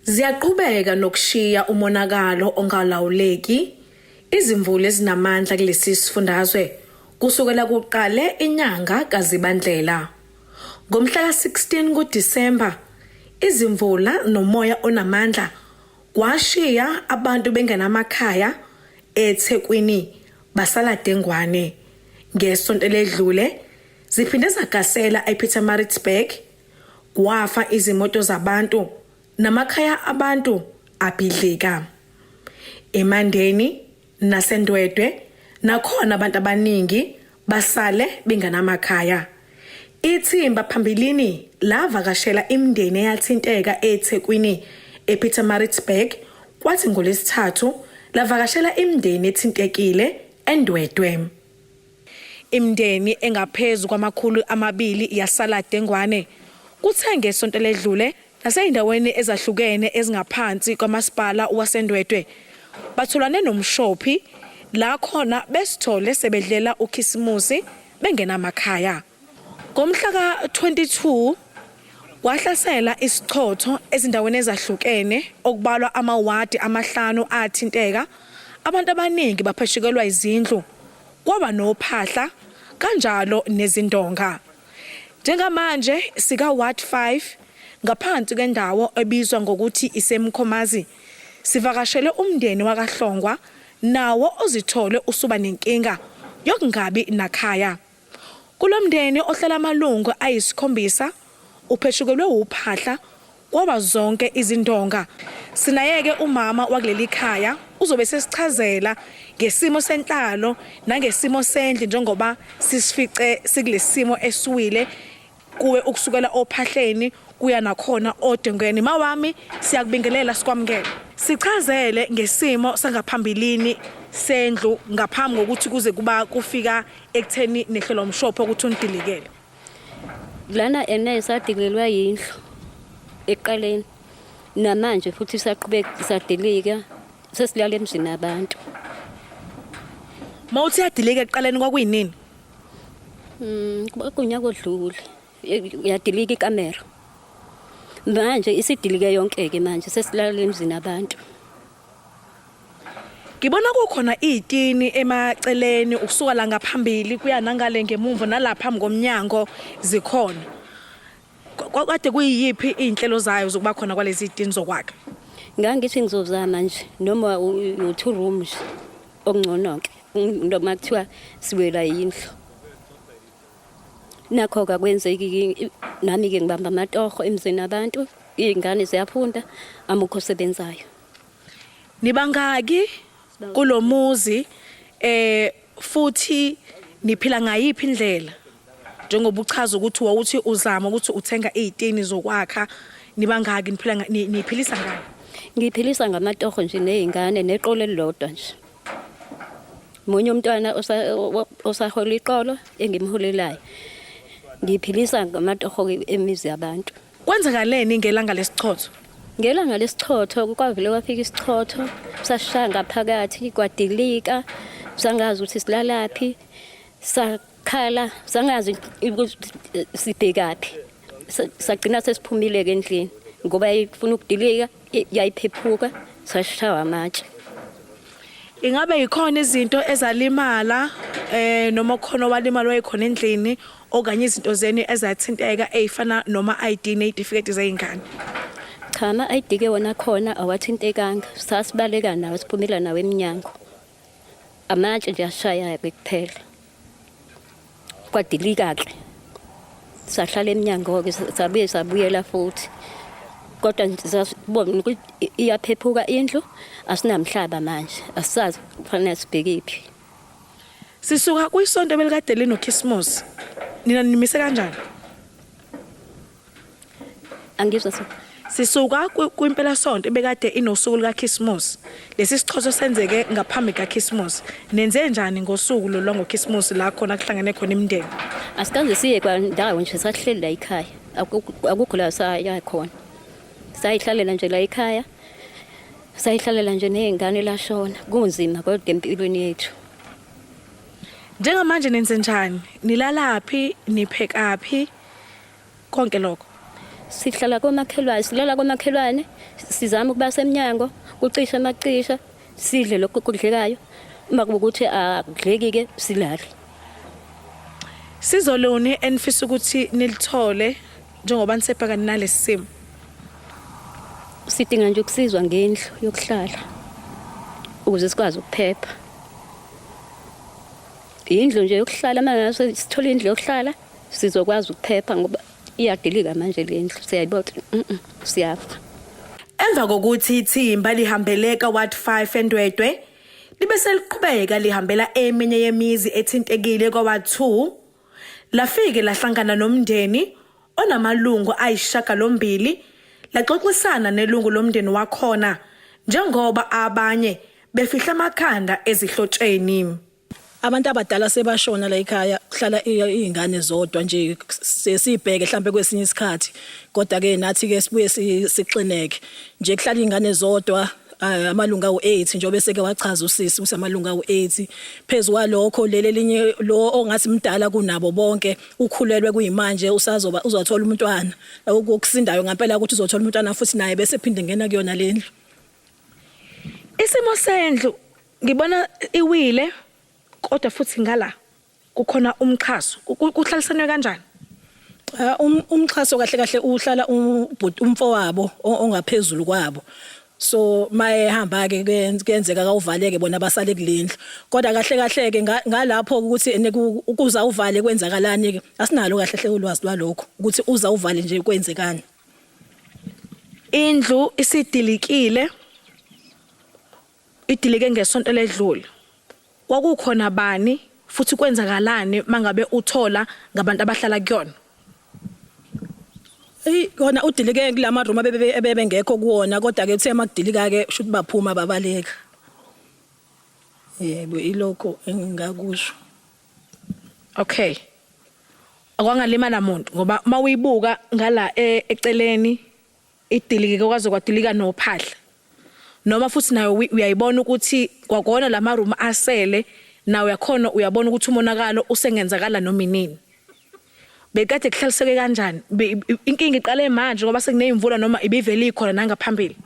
Ziyaqhubeka nokushiya umonakalo ongalawuleki izimvula ezinamandla kulesi sifundazwe kusukela kuqale inyanga kaZibandlela. Ngomhla ka-16 kuDisemba, izimvula nomoya onamandla kwashiya abantu bengenamakhaya eThekwini basala Dengwane. Ngesonto ledlule ziphinde zagasela ePietermaritzburg, kwafa izimoto zabantu namakhaya abantu abhidlika. eMandeni naseNdwedwe nakhona abantu abaningi basale bengenamakhaya. Ithimba phambilini lavakashela imindeni eyathinteka eThekwini ePietermaritzburg, kwathi ngoLwesithathu lavakashela imindeni ethintekile eNdwedwe. Imindeni engaphezulu kwama200 yasala Dengwane kuthe ngesonto ledlule naseyindaweni ezahlukene ezingaphansi kwamasipala waseNdwedwe batholane nomshophi la khona besithole sebedlela uKhisimusi bengenamakhaya. Ngomhla ka-22 kwahlasela isichotho ezindaweni ezahlukene okubalwa amawadi amahlanu athinteka. Abantu abaningi bapheshekelwa izindlu, kwaba nophahla kanjalo nezindonga. Njengamanje sika Ward 5 ngaphansi kwendawo ebizwa ngokuthi isemkhomazi sivakashele umndeni wakaHlongwa nawo ozithole usuba nenkinga yokungabi nakhaya. Kulomndeni ohlala amalungu ayi7 upheshekelwe uphahla kwaba zonke izindonga. Sinayeke umama wakuleli khaya uzobe sesichazela ngesimo senhlalo nangesimo sendle njengoba sisifice sikulesimo esiwile kuwe ukusukela ophahleni kuya nakhona odengweni. Mawami siyakubingelela sikwamukela. Sichazele ngesimo sangaphambilini sendlu ngaphambi kokuthi kuze kuba kufika ekutheni nehlelo umshopho ukuthi undilikele. Lana enesadilelwa yindlu eqaleni namanje futhi saqhubeka sadilika sesilala emzini abantu. Mawuthi yadilika eqaleni kwakuyinini? Kunyaka odlule yadilika ikamera. Manje isidilike yonke ke manje sesilala emzini abantu. Ngibona kukhona izitini emaceleni ukusuka la ngaphambili kuya nangale ngemuva nalapha phambi komnyango zikhona. Kade kuyiphi inhlelo zayo zokuba khona kwalezi izitini zokwakha? Ngangithi ngizozama nje noma u2 rooms okungcononke noma kuthiwa siwela yindlu. Nakho kakwenzeki nami ke ngibamba amatoho emzini abantu, izingane ziyafunda, amukho sebenzayo. Nibangaki kulomuzi futhi niphila ngayiphi indlela? Njengoba uchaza ukuthi wawuthi uzama ukuthi uthenga izitini zokwakha, nibangaki niphilisa ngani? Ngiphilisa ngamatoho nje nezingane neqolo elilodwa nje. Munye umntwana osahola iqolo engimholelayo. Ngiphilisa ngamatoho emizi yabantu. Kwenzakaleni ngelanga lesichotho? Ngelanga lesichotho kwavele kwafika isichotho sashaya ngaphakathi kwadilika, sangazi ukuthi silalaphi, sakhala, sangazi sibhekapi. Sagcina sesiphumile ke endlini ngoba ifuna ukudilika yayiphephuka sashaya amatshe. Ingabe ikhona izinto ezalimala noma khona walimala wayikhona endlini okanye izinto zeni ezathinteka ezifana noma ID nezitifiketi zezingane? Cha, ama-ID ke wona khona awathintekanga, sasibaleka nawo siphumela nawo eminyango. Amatshe nje ashaya kuphela. Kwadilika ke. Sahlala eminyango ke sabuyela futhi. Kodwa sasibona ukuthi iyaphephuka indlu, asinamhlaba manje, asisazi kufanele sibhekephi. Sisuka kuyisonto belikade linoKhisimusi. Nina nimise kanjani? Angizwa so. Sisuka kwimpela sonto bekade inosuku likaKhisimusi. Lesi sichotho senzeke ngaphambi kaKhisimusi. Nenze njani ngosuku lo ngoKhisimusi la khona kuhlangene khona imindeni? Asikaze siye kwandawo nje sahleli la ekhaya. Akukho la saya khona. Sayihlalela nje la ekhaya. Sayihlalela nje nezingane lashona. Kunzima kodwa empilweni yethu. Njengamanje nenze njani? Nilalaphi, niphekaphi? Konke lokho. sihlala komakhelwane, silala komakhelwane, sizama ukuba semnyango, kucisha amacisha, sidle lokho kudlekayo. Uma kubukuthi akudleki-ke silale. Sizo luni enifisa ukuthi nilithole njengoba nisebhekana nalesi simo? Sidinga nje ukusizwa ngendlu yokuhlala ukuze sikwazi ukuphepha. Indlu nje yokuhlala manje sithola indlu yokuhlala sizokwazi ukuphepha ngoba iyadilika manje le ndlu siyayibona siyafa. Emva kokuthi ithimba lihambeleka Ward 5 eNdwedwe libe seliqhubeka lihambela eminye yemizi ethintekile kwaWard 2 lafike lahlangana nomndeni onamalungu ayishagalombili laxoxisana nelungu lomndeni wakhona njengoba abanye befihla amakhanda ezihlotsheni. Abantu abadala sebashona la ekhaya kuhlala izingane zodwa nje sesibheke mhlambe kwesinye isikhathi kodwa ke nathi ke sibuye sixineke nje kuhlala izingane zodwa amalunga u8 njengoba bese ke wachaza usisi usamalunga u8 phezulu lokho leli linye lo ongathi mdala kunabo bonke ukhulelwe kuyimanje uzothola umntwana ukusindayo ngempela ukuthi uzothola umntwana futhi naye bese phinde ngena kuyona lendlu. Isimo sendlu ngibona iwile kodwa futhi ngala kukhona umxhaso kuhlalisanwe kanjani? Umxhaso kahle kahle uhlala umfowabo ongaphezulu kwabo. So maye hamba ke kuyenzeka kawuvaleke bona basale kulendlu kodwa kahle kahle ke ngalapho ukuthi ukuza uvale kwenzakalani ke asinalo kahle hle ulwazi lwalokho ukuthi uza uvale nje kwenzekani. Indlu isidilikile idilike ngesonto ledlule. Kwakukhona bani futhi kwenzakalani mangabe uthola ngabantu abahlala kuyona? Kona udilike kulama room abebengekho kuona kodwa ke uthe makudilika ke shothi baphuma babaleka. Yebo ilokho engingakusho. Okay. Akwangalimala umuntu ngoba mawuyibuka ngala eceleni idilike kwaze kwadilika nophahla. Noma futhi nayo uyayibona ukuthi kwakona lama room asele nawe yakhona uyabona ukuthi umonakalo usengenzakala noma inini. Bekade kuhlaliseke kanjani? Inkinga iqale manje ngoba sekuneyimvula noma ibivele ikhona nangaphambili.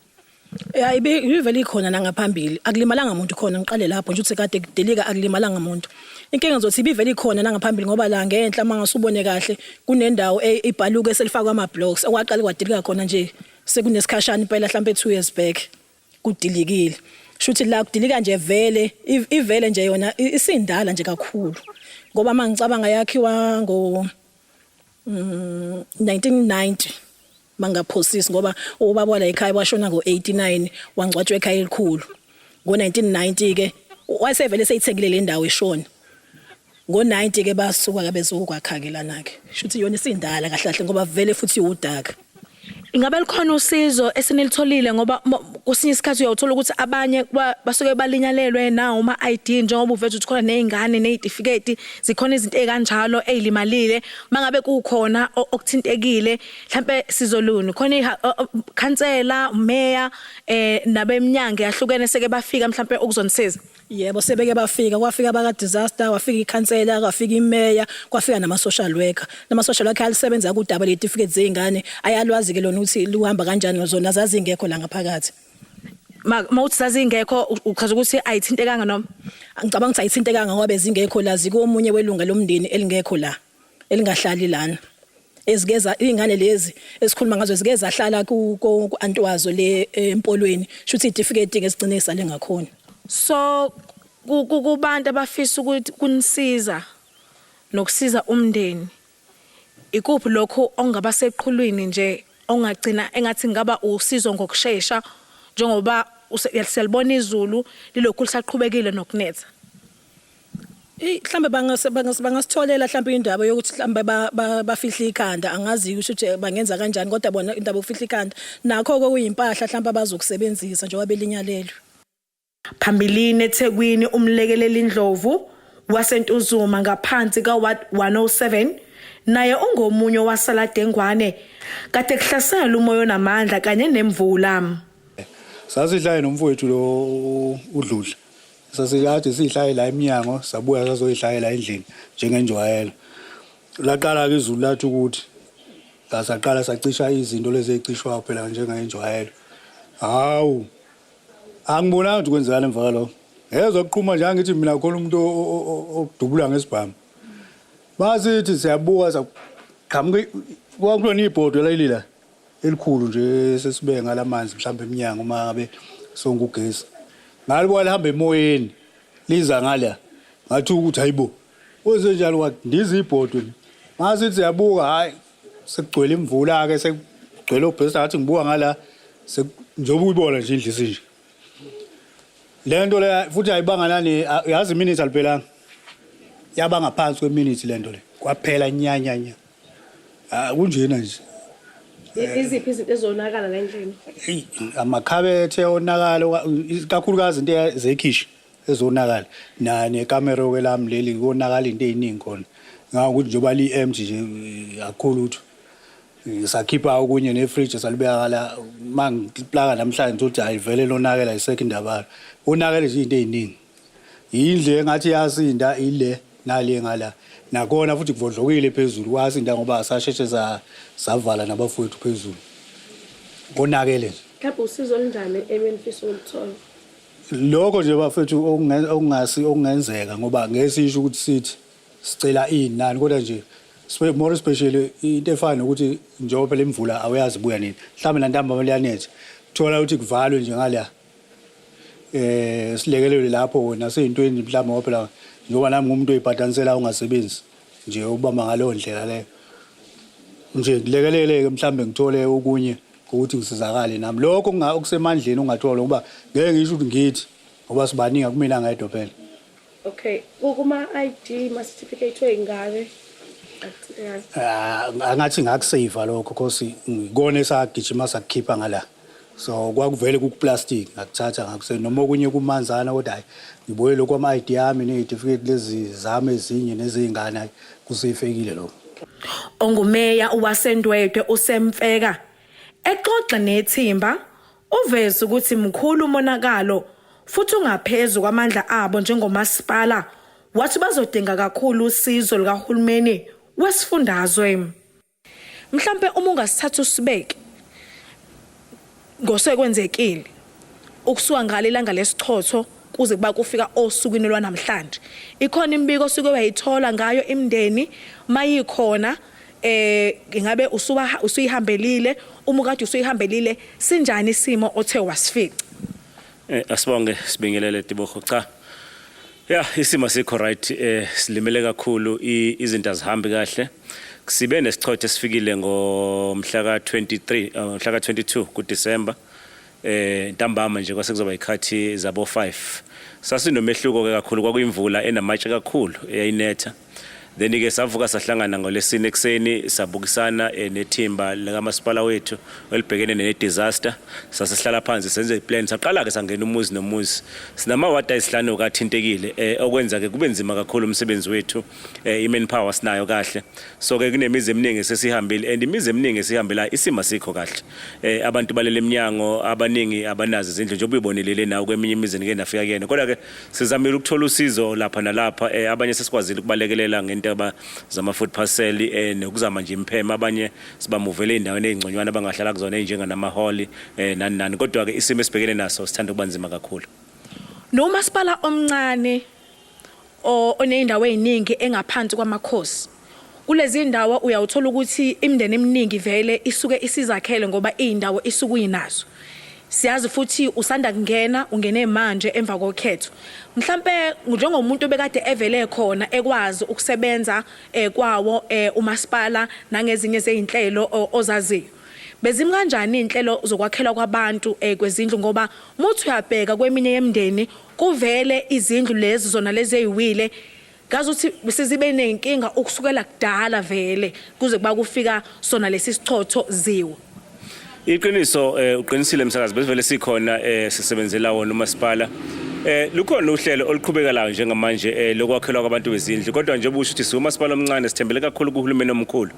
Ya ibivele ikhona nangaphambili. Akulimalanga umuntu khona ngiqale lapho nje ukuthi kade kudelika akulimalanga umuntu. Inkinga ngizothi ibivele ikhona nangaphambili ngoba la ngenhla mangasubone kahle kunendawo ibhaluka eselifakwa ama blocks okwaqala kwadelika khona nje sekunesikhashana impela mhlambe 2 years back kudilikile. Shuthi la kudilika nje vele ivele nje yona isindala nje kakhulu ngoba mangicabanga yakhiwa ngo 1990 mangaphosisi ngoba ubaba la ekhaya washona ngo89 wangcwatshwa ekhaya elikhulu ngo1990 ke wasevele seyithengile le ndawo eshona ngo90 ke basuka ke bezokwakhakela ke shuthi yona isindala kahle kahle ngoba vele futhi udaka. Ingabe likhona usizo esenilitholile ngoba kusinye isikhathi uyawuthola ukuthi abanye basuke balinyalelwe nawo ama ID njengoba uvethe ukuthi khona nezingane nezitifiketi zikhona izinto ezikanjalo ezilimalile mangabe kukhona okuthintekile mhlambe sizoluni khona ikhansela umeya nabemnyango yahlukene seke bafika mhlambe ukuzonisiza. Yebo sebeke bafika kwafika baka disaster wafika ikhansela kwafika imeya kwafika nama social worker alisebenza kudaba letifiketi zezingane ayalwazi ke lona ukuthi luhamba kanjani zona zazingekho la ngaphakathi. Mawuthi zazingekho uchaza ukuthi ayithintekanga noma? Ngicabanga ukuthi ayithintekanga ngoba bezingekho la zikomunye welunga lomndeni elingekho la elingahlali lana. Ezigeza izingane lezi esikhuluma ngazo zigeza hlala ku antwazo le empolweni shuthi certificate ngesigcine isale ngakhona. So kubantu abafisa ukuthi kunisiza nokusiza umndeni ikuphi lokho ongaba seqhulwini nje ongagcina engathi ngaba usizo ngokusheshsha njengoba siyalibona izulu lilokhu lisaqhubekile nokunetha? Mhlambe bangasitholela mhlambe indaba yokuthi mhlambe bafihla ikhanda angazi ukuthi bangenza kanjani kodwa bona indaba yokufihla ikhanda nakho kuyimpahla mhlambe abazokusebenzisa njengoba belinyalelwe. Phambilini eThekwini umlekeleli Ndlovu wasentuzuma ngaphansi kaWard 107 naye ungomunye wasala Dengwane kade kuhlasela umoya onamandla kanye nemvula. Sasihlaye nomfowethu lo udludla. Sasikade sihlaye la eminyango sabuya sazoyihlaya la endlini njengenjwayelo. Laqala ke izulu lathi ukuthi ngasaqala sacisha izinto lezi ezicishwayo phela njengenjwayelo. Hawu angibonanga ukuthi kwenzekani emva kwalokho. Ezoqhuma nje ngithi mina khona umuntu okudubula ngesibhamu. Basithi siyabuka saqhamuka kwakulona ibhodo layilila elikhulu nje sesibeke ngalamanzi mhlawumbe eminyango uma ngabe sonke ugesi. Ngalibo lihamba emoyeni liza ngala. Ngathi ukuthi hayibo. Wenze njalo wathi ndizi ibhodo. Masithi siyabuka hayi sekugcwele imvula ke sekugcwele ubhesa ngathi ngibuka ngala njoba uyibona nje indlu isinje. Lento le futhi ayibanga nani yazi iminute aliphelanga. Yaba ngaphansi kweminute lento le. Kwaphela nyanyanya. Kunjena nje. Iziphi izinto ezonakala la endlini? Amakhabethe onakala kakhulukazi into zekhishi ezonakala. Nekamera okwelami leli konakala into eziningi khona. Ngakuthi njoba li empty nje akakhulu utho. Sakhipha okunye nefridge salibeka la mangiplaka namhlanje ukuthi ayivele lonakela isekho indaba. Onakele nje into eziningi. Indle engathi yasinda ile nale ngala. Nakona futhi kuvodlokile phezulu wasinda ngoba asasheshe savala nabafowethu phezulu. Konakele nje. Mhlawumbe usizo olunjani ebenifisa ukuthola? Lokho nje bafethu okungenzeka ngoba ngesisho ukuthi sithi sicela inani kodwa nje more especially into efana ukuthi njengoba phela imvula awuyazi buya nini. Mhlawumbe lantamba liyanethe. Thola ukuthi kuvalwe nje ngala. Silekelele lapho naseyintweni mhlawumbe ngoba phela njengoba nami ngumuntu oyibhadanisela ungasebenzi nje ubamba ngalo ndlela leyo. Nje kulekelele mhlawumbe ngithole okunye ukuthi ngisizakale nami. Lokho okusemandleni ungathola ngoba ngeke ngisho ukuthi ngithi ngoba sibaningi kumina ngedwa phela. Okay, kuma ID ma certificate wengane. Angathi ngakusave lokho because ngikone sagijima sakukhipha ngala. So kwakuvele kuplastic ngakuthatha ngakuse noma okunye kumanzana kodwa hayi ngiboye lokho ama ID yami nezitifiketi lezi zami ezinye nezingane kusefekile lokho. Ongumeya uwasendwedwe usemfeka exoxa nethimba uveze ukuthi mkhulu umonakalo futhi ungaphezulu kwamandla abo njengomasipala wathi bazodinga kakhulu usizo likahulumeni wesifundazwe. Mhlambe uma ungasithatha usibeke ngosekwenzekile ukusuka ngalelanga lesichotho kuze kuba kufika osukwini lwanamhlanje ikhona imbiko osuke wayithola ngayo imndeni mayikhona ngabe usuyihambelile uma kade usuyihambelile sinjani isimo othe wasifica? Asibonge sibingelele Tibogo cha. Isimo sikho right silimele kakhulu izinto azihambi kahle. Sibe nesichotho esifikile ngomhla ka-23 mhla ka-22 kuDisemba ntambama nje kwasekuzoba ikhathi zabo 5 sasinomehluko ke kakhulu kwakuyimvula enamatshe kakhulu eyayinetha. Then ke savuka sahlangana ngolesine ekseni sabukisana nethimba likamasipala wethu elibhekene ne-disaster sasihlala phansi senze iplan saqala ke sangena umuzi nomuzi sinama ward ayisihlanu kathintekile okwenza ke kube nzima kakhulu umsebenzi wethu i-manpower sinayo kahle so ke kunemizi eminingi sesihambile and imizi eminingi esihambela isimo sikho kahle abantu balele eminyango abaningi abanazi izindlu njengoba uyibonelele nawo kweminye imizi ngeke nafika kuyena kodwa ke sizamile ukuthola usizo lapha nalapha abanye sesikwazile ukubalekelela ngentaba zama food parcel nokuzama nje imphema abanye sibamuvele endaweni ezingconywana abangahlala kuzona enjenga namaholi nani kodwa ke isimo esibhekene naso sithanda kubanzima kakhulu. Nomasipala omncane oneyindawo eziningi engaphansi kwamakhosi kulezi indawo uyawuthola ukuthi imndeni eminingi vele isuke isizakhele ngoba indawo isuke uyinazo. Siyazi futhi usanda kungena ungene manje emva kokhetho. Mhlambe njengomuntu obekade evele khona ekwazi ukusebenza kwawo umasipala nangezinye zezinhlelo ozaziyo. Bezimi kanjani inhlelo zokwakhela kwabantu kwezindlu ngoba muthi uyabheka kweminye yemndeni kuvele izindlu lezi zona lezi eziwile ngazuthi besizibe nenkinga ukusukela kudala vele kuze kuba kufika sona lesi sichotho ziwe. Iqiniso uqinisile msakazi besivele sikhona sisebenzela wona umasipala Lukhona uhlelo oluqhubekelayo njengamanje lokwakhelwa kwabantu bezindlu kodwa nje busho ukuthi siwumasipala omncane sithembele kakhulu kuhulumeni omkhulu.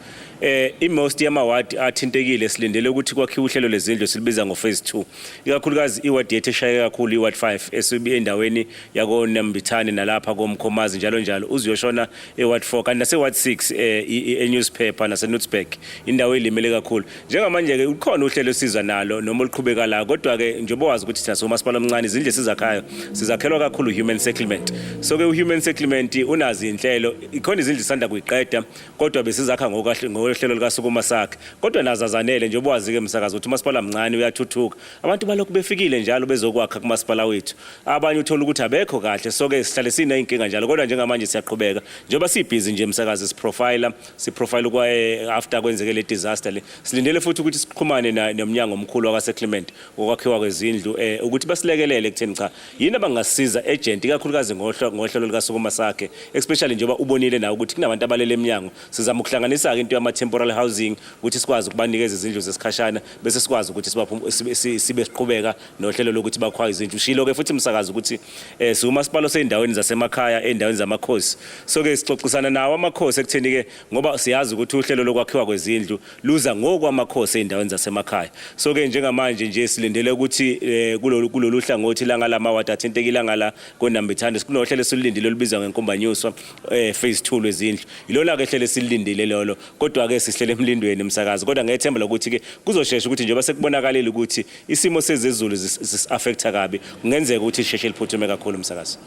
Most yamawadi athintekile silindele ukuthi kwakhiwe uhlelo lezindlu silibiza ngo-phase 2. Ikakhulukazi iwadi yethu eshayeke kakhulu iward 5 esubi endaweni yako Nambithane nalapha koMkhomazi njalo uziyoshona eward 4 kanti naseward 6 e-newspaper naseNutsburg indawo elimele kakhulu. Njengamanje ke ukhona uhlelo sizwa nalo noma oluqhubeka la kodwa ke njengoba wazi ukuthi thina somasipala omncane izindlu sizakhayo sizakhelwa kakhulu human settlement. So ke human settlement unazi inhlelo ikhona izindlu sanda kuyiqeda kodwa besizakha ngohlelo likaSukuma sakhe kodwa nazazanele njengoba wazi ke msakazi ukuthi umasipala omncane uyathuthuka abantu balokhu befikile njalo bezokwakha kumasipala wethu abanye uthola ukuthi abekho kahle so ke sihlale sina inkinga njalo kodwa njengamanje siyaqhubeka njengoba sibhizi nje msakazi siprofile kwa after kwenzeke le disaster le silindele futhi ukuthi siqhumane nomnyango omkhulu wakaSettlement okwakhiwa kwezindlu ukuthi basilekelele kutheni cha yini abangasiza agent ikakhulukazi ngohlelo likaSukuma sakhe especially njengoba ubonile nawe ukuthi kunabantu abalele eminyango sizama ukuhlanganisa ke into yama temporary housing ukuthi sikwazi ukubanikeza izindlu zesikhashana bese sikwazi ukuthi sibe siqhubeka nohlelo lokuthi bakhwa izindlu ushilo ke futhi msakazi ukuthi siwumasipala seyindaweni zasemakhaya endaweni zamakhosi so ke sixoxisana nawo amakhosi ekutheni ke ngoba siyazi ukuthi uhlelo lokwakhiwa kwezindlu luza ngokwamakhosi endaweni zasemakhaya so ke njengamanje nje silindele ukuthi kulolu hlangothi langa lamawadi athintekile ngala koNambithane sikunohlelo silindile olubizwa ngenkombanyuswa phase 2 lwezindlu ilona ke hlelo silindile lolo kodwa ke sihlele emlindweni msakazi kodwa ngethemba lokuthi ke kuzoshesha ukuthi njengoba sekubonakalile ukuthi isimo sezezulu affecta kabi kungenzeka ukuthi isheshe liphuthume kakhulu msakazi.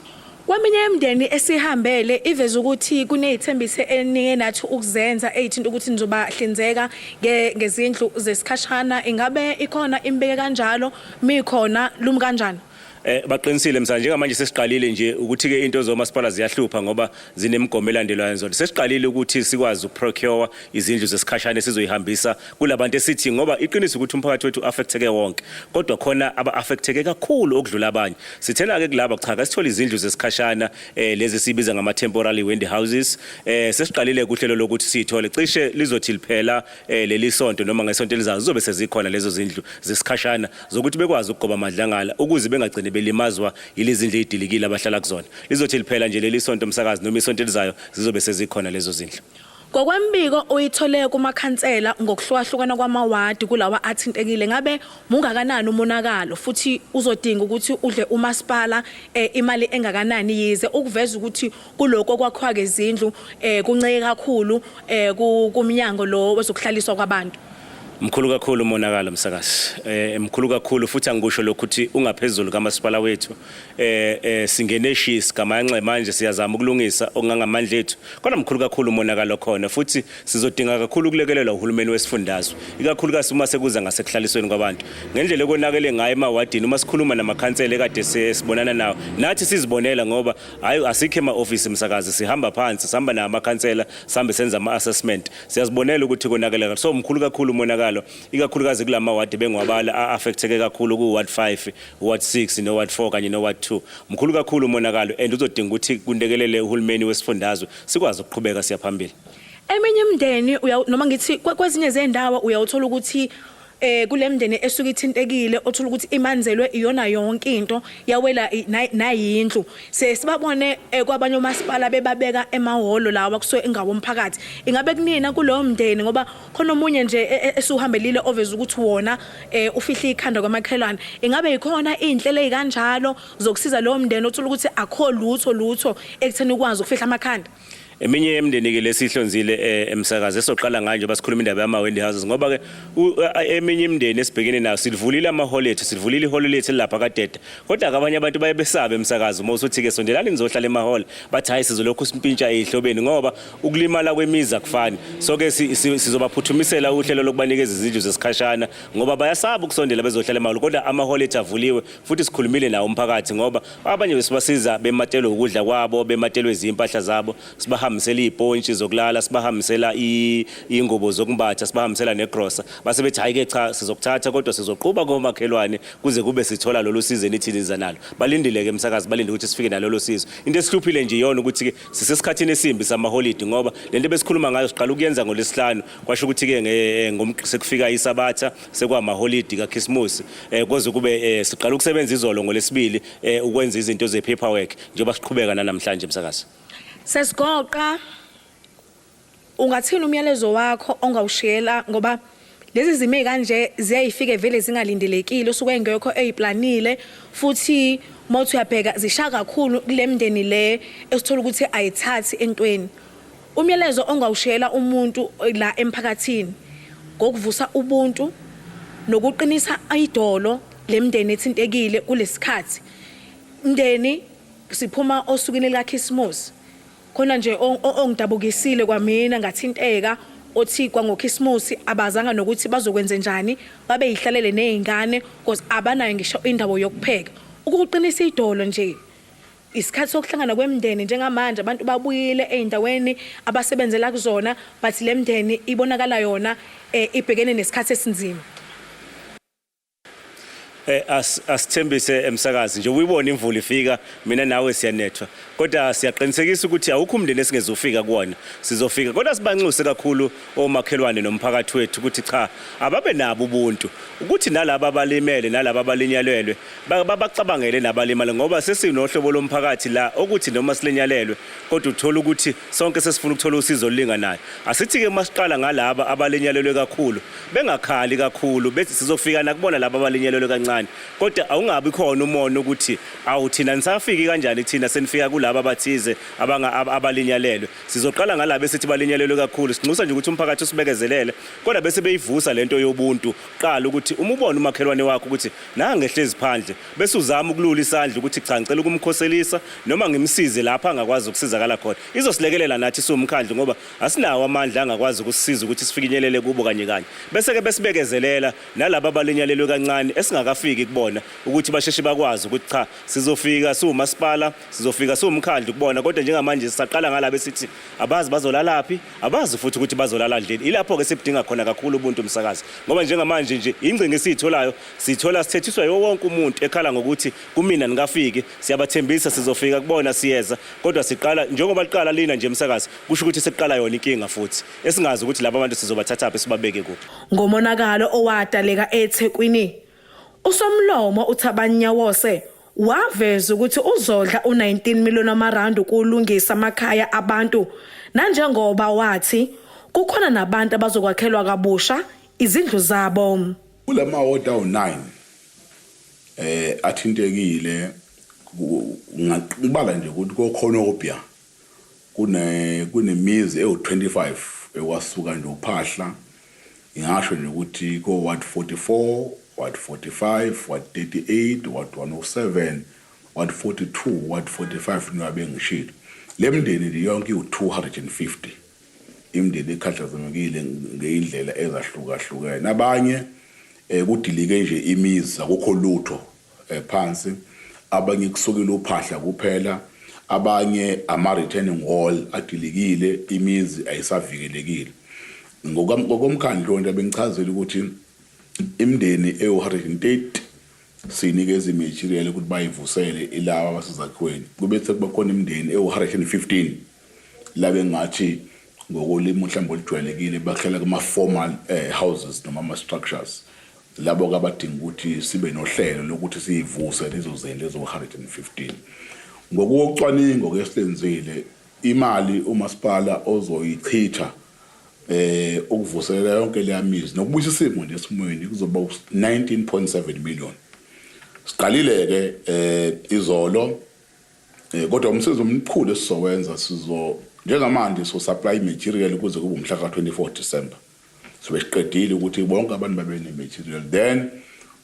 Kwaminye emndeni esihambele iveza ukuthi kunezithembiso eningi nathi ukuzenza ethinta ukuthi nizobahlinzeka ngezindlu zesikhashana ingabe ikhona imbeke kanjalo mikhona lumi kanjani? Baqinisile msanje njengamanje sesiqalile nje ukuthi ke into zomasipala ziyahlupha ngoba zinemgomo elandelwayo zonke sesiqalile ukuthi sikwazi ukuprocure izindlu zesikhashana esizoyihambisa kulabantu esithi ngoba iqiniso ukuthi umphakathi wethu affecteke wonke kodwa khona aba-affecteke kakhulu okudlula abanye sithena ke kulaba cha sithola izindlu zesikhashana lezi sibiza ngama temporary windy houses sesiqalile kuhlelo lokuthi sithole cishe lizothi liphela leli sonto noma ngesonto elizayo zizobe sezikhona lezo zindlu zesikhashana zokuthi bekwazi ukugoba amadlangala ukuze bengagcine belimazwa yilezindlu ezidilikile abahlala kuzona lizothi liphela nje leli sonto umsakazi noma isonto elizayo zizobe sezikhona lezo zindlu. Ngokwembiko oyithole kumakhansela ngokuhlukahlukana kwamawadi kulawa athintekile ngabe mungakanani umonakalo futhi uzodinga ukuthi udle umasipala imali engakanani yize ukuveza ukuthi kuloko kwakhiwa kwezindlu kunceke kakhulu kumnyango lo wezokuhlaliswa kwabantu. Mkhulu kakhulu umonakalo msakazi mkhulu kakhulu futhi angikusho lokuthi ungaphezulu kamasipala wethu singeneshisi kamanxe manje siyazama ukulungisa okungamandla ethu kodwa mkhulu kakhulu umonakalo khona futhi sizodinga kakhulu ukulekelelwa uhulumeni wesifundazwe ikakhulukazi uma sekuza ngasekuhlalisweni kwabantu ngendlela ekonakele ngayo emawadini uma sikhuluma namakhansela ekade sibonana nawo nathi sizibonela ngoba hayi asikho ema-office msakazi sihamba phansi sihamba namakhansela sihambe senza ama-assessment siyazibonela ukuthi konakele so mkhulu kakhulu umonakalo ikakhulukazi kulama ward bengwabala a-affecteke kakhulu ku-ward 5 ward 6 no ward 4 kanye no ward 2 mkhulu kakhulu umonakalo and uzodinga ukuthi kundekelele uhulumeni wesifundazwe sikwazi ukuqhubeka siyaphambili. Eminye imndeni noma ngithi kwezinye zendawo uyawuthola ukuthi kulemndeni esuke ithintekile othola ukuthi imanzelwe iyona yonke into yawela nayindlu sesibabone kwabanye umasipala bebabeka emahholo lawa kusuke ingawo umphakathi ingabe kunina kulowo mndeni ngoba khona omunye nje esuhambelile oveza ukuthi wona ufihla ikhanda kwamakhelwane ingabe ikhona inhlelo ezikanjalo zokusiza lowo mndeni othola ukuthi akho lutho ekutheni ukwazi ukufihla amakhanda. Eminye yemndeni ke lesihlonzile emsakazi esoqala nganje basikhuluma indaba yama-windy houses ngoba ke eminye imndeni esibhekene nayo silivulile amahholo ethu silivulile ihholo lethu lapha kadeda kodwa abanye abantu baye besabe emsakazi uma usuthi ke sondelani nizohlala emahholo bathi hayi sizolokhu simpintsha ezihlobeni ngoba ukulimala kwemiza kufani so ke sizobaphuthumisela uhlelo lokubanikeza izindlu zesikhashana ngoba bayasaba ukusondela bezohlala emahholo kodwa amahholo ethu avuliwe futhi sikhulumile nawo umphakathi ngoba abanye besibasiza bematelwe ukudla kwabo bematelwe izimpahla zabo sibaha sibahambisela izipontshi zokulala, sibahambisela ingubo zokumbatha, sibahambisela negrosa. Base bethi hayi ke cha sizokuthatha kodwa sizoquba komakhelwane kuze kube sithola lolu sizo enithiniza nalo. Balindile ke umsakazi, balinde ukuthi sifike nalolu sizo. Into esihluphile nje iyona ukuthi ke sisesikhathini esimbi samaholiday ngoba lento besikhuluma ngayo siqala ukuyenza ngoLwesihlanu, kwasho ukuthi ke sekufika iSabatha sekwamaholiday kaChristmas kuze kube siqala ukusebenza izolo ngoLwesibili ukwenza izinto ze-paperwork njengoba siqhubeka namhlanje umsakazi. Sesigoqa ungathini umyalezo wakho ongawushiyela ngoba lezi zimo kanje ziyayifika vele zingalindelekile usuke engekho eziplanile futhi mothi uyabheka zisha kakhulu kulemndeni le esithola ukuthi ayithathi entweni. Umyalezo ongawushiyela umuntu la emphakathini ngokuvusa ubuntu nokuqinisa idolo lemndeni ethintekile kulesikhathi. Mndeni siphuma osukini likaChristmas khona nje ongidabukisile kwamina ngathinteka othi kwangoChristmas abazanga nokuthi bazokwenza njani babe yihlalele nezingane because abanayo ngisho indawo yokupheka. Ukuqinisa idolo nje isikhathi sokuhlangana kwemndeni njengamanje abantu babuyile eindaweni abasebenzela kuzona bathi lemndeni ibonakala yona ibhekene nesikhathi esinzima. Asithembise emsakazi nje uyibona imvula ifika mina nawe siyanethwa kodwa siyaqinisekisa ukuthi awukho umndeni esingezofika kuwona sizofika kodwa sibanxuse kakhulu omakhelwane nomphakathi wethu ukuthi cha ababe nabo ubuntu ukuthi nalabo abalimele nalabo abalinyalelwe babacabangele nabalimala ngoba sesinohlobo lomphakathi la ukuthi noma silinyalelwe kodwa uthola ukuthi sonke sesifuna ukuthola usizo olinganayo. Asithi ke masiqala ngalabo abalinyalelwe kakhulu bengakhali kakhulu bethi sizofika nakubona labo abalinyalelwe kancane kodwa awungabi khona umono ukuthi awuthina nisafiki kanjani thina senifika kulabo abathize abalinyalelwe. Sizoqala ngalabo esithi balinyalelwe kakhulu sinxusa nje ukuthi umphakathi usibekezelele kodwa bese beyivusa lento yobuntu. Qala ukuthi uma ubona umakhelwane wakho ukuthi nangehlezi phandle bese uzama ukulula isandla ukuthi cha ngicela ukumkhoselisa noma ngimsize lapha angakwazi ukusizakala khona. Izosilekelela nathi siwumkhandlu ngoba asinawo amandla angakwazi ukusisiza ukuthi sifikinyelele kubo kanye kanye. Bese ke besibekezelela nalabo abalinyalelwe kancane esingakafiki kubona ukuthi basheshe bakwazi ukuthi cha sizofika siwumasipala sizofika siwumkhandlu kubona kodwa njengamanje sisaqala ngalabe sithi abazi bazolalaphi abazi futhi ukuthi bazolala ndlini. Ilapho ke sibidinga khona kakhulu ubuntu umsakazi ngoba njengamanje nje ingcinga esitholayo sithola sithethiswa wonke umuntu ekhala ngokuthi kumina ngafiki siyabathembisa sizofika kubona siyeza kodwa siqala njengoba liqala lina nje umsakazi kusho ukuthi siqala yona inkinga futhi esingazi ukuthi laba bantu sizobathatha sibabeke kuphi. Ngomonakalo owadaleka eThekwini usomlomo uThabanyawose waveza ukuthi uzodla u19 million amarandi ukulungisa amakhaya abantu nanjengoba wathi kukhona nabantu abazokwakhelwa kabusha izindlu zabo. Kulama order 9 athintekile ngibala nje ukuthi kokhona okubya kunemizi ewu25 ewasuka nje uphahla ingasho nje ukuthi ko ward 44 ward 45 ward 38 ward 107 ward 42 ward 45 ngabe ngishilo lemndeni yonke u250 imndeni ekhahlazamekile ngeindlela ezahlukahlukene nabanye kudilike nje imizi akukho lutho phansi abanye kusukile uphahla kuphela abanye ama retaining wall adilikile imizi ayisavikelekile ngokomkhandlo nje bengichazela ukuthi imndeni ewu108 sinikeza imaterial ukuthi bayivusele ilaba abasizakhiweni kube sekuba khona imndeni ewu115 labe ngathi ngokulima mhlawumbe lijwayelekile bakhela kuma formal houses noma ama structures labo kabadinga ukuthi sibe nohlelo lokuthi siyivuse lezo zinto ezo115 ngokucwaningo kesenzile imali umasipala ozoyichitha ukuvuselela yonke le yamizi nokubuyisa isimo nesimweni kuzoba 19.7 million. Siqalile ke izolo kodwa umsebenzi omkhulu esizowenza njengamanje so supply material kuze kube umhla ka24 December. So besiqedile ukuthi bonke abantu babe ne material then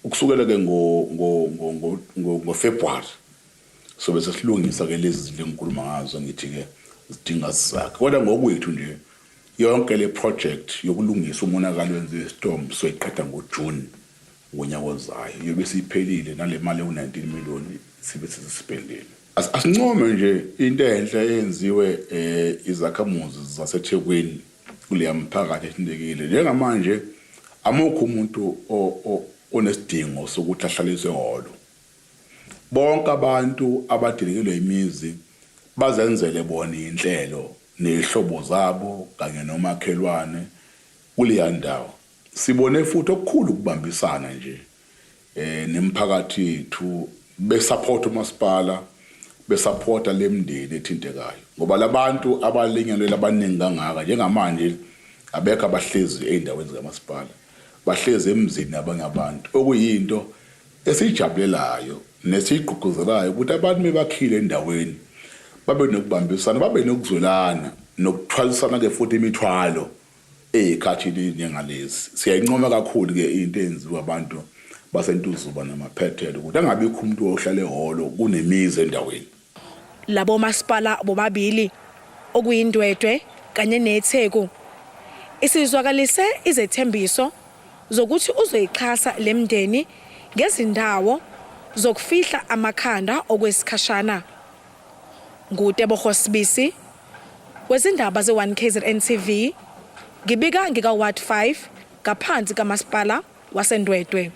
ukusukela ke ngo February so bese silungisa ke lezi zinto engikhuluma ngazo ngithi ke zidinga sizakhe kodwa ngokwethu nje yonke le project yokulungisa umonakalo wenze storm so iqeda ngoJune ngonyaka ozayo yobe siphelile nale mali u19 million sibe sisipendile. asincome nje into enhle eyenziwe izakhamuzi zaseThekwini kuleya mphakathi ethindekile njengamanje amukho umuntu onesidingo sokuthi ahlaliswe ehholo bonke abantu abadilekelwe imizi bazenzele bona inhlelo nehlobo zabo kanye nomakhelwane kuleya ndawo sibone futhi okukhulu ukubambisana nje nemphakathi yethu besupport umasipala besupporta lemndeni ethintekayo ngoba labantu abalingelwe labaningi kangaka njengamanje abekho abahlezi eindaweni zikamasipala bahlezi emzini abanye abantu okuyinto esijabulelayo nesiyigqugquzelayo ukuthi abantu mebakhile endaweni babe nokubambisana babe nokuzwelana nokuthwalisana ke futhi imithwalo ekhathini njengalezi siyayincoma kakhulu ke into enziwa abantu basentuzuba namaphethelo ukuthi angabikho umuntu ohlala ehholo kunemizi endaweni labo masipala bobabili okuyindwedwe kanye neTheku isizwakalise izethembiso zokuthi uzoyichasa lemndeni ngezindawo zokufihla amakhanda okwesikhashana nguTebogo Sibisi wezindaba ze1 KZN TV ngibika ngika Ward 5 ngaphansi kamasipala waseNdwedwe.